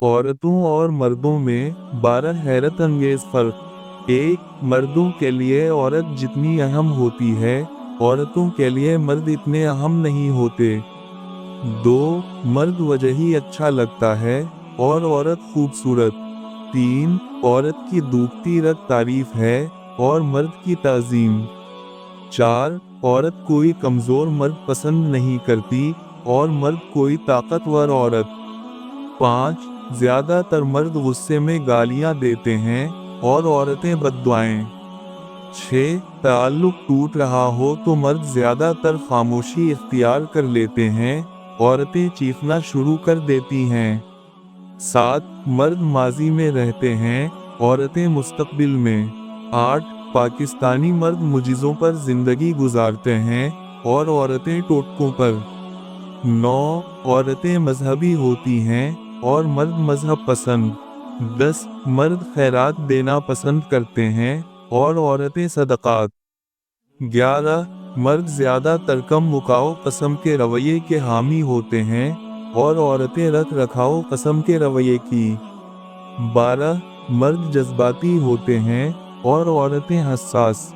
औरतों और मर्दों में 12 हैरत अंगेज फर्क। 1. मर्दों के लिए औरत जितनी अहम होती है, औरतों के लिए मर्द इतने अहम नहीं होते। 2. मर्द वजही अच्छा लगता है और औरत खूबसूरत। 3. औरत की दूबती रग तारीफ है और मर्द की ताज़ीम। 4. औरत कोई कमज़ोर मर्द पसंद नहीं करती और मर्द कोई ताकतवर औरत। 5. ज़्यादातर मर्द गुस्से में गालियां देते हैं और औरतें बद्दुआएं। 6. ताल्लुक टूट रहा हो तो मर्द ज़्यादातर खामोशी इख्तियार कर लेते हैं, औरतें चीखना शुरू कर देती हैं। 7. मर्द माजी में रहते हैं, औरतें मुस्तकबिल में। 8. पाकिस्तानी मर्द मुजिज़ों पर ज़िंदगी गुजारते हैं और औरतें टोटकों पर। 9. औरतें मजहबी होती हैं और मर्द मजहब पसंद। 10. मर्द खैरात देना पसंद करते हैं और औरतें सदक़ात। 11. मर्द ज़्यादातर कम मुकाओ कस्म के रवैये के हामी होते हैं और औरतें रख रखाओ कस्म के रवैये की। 12. मर्द जज्बाती होते हैं और औरतें हसास।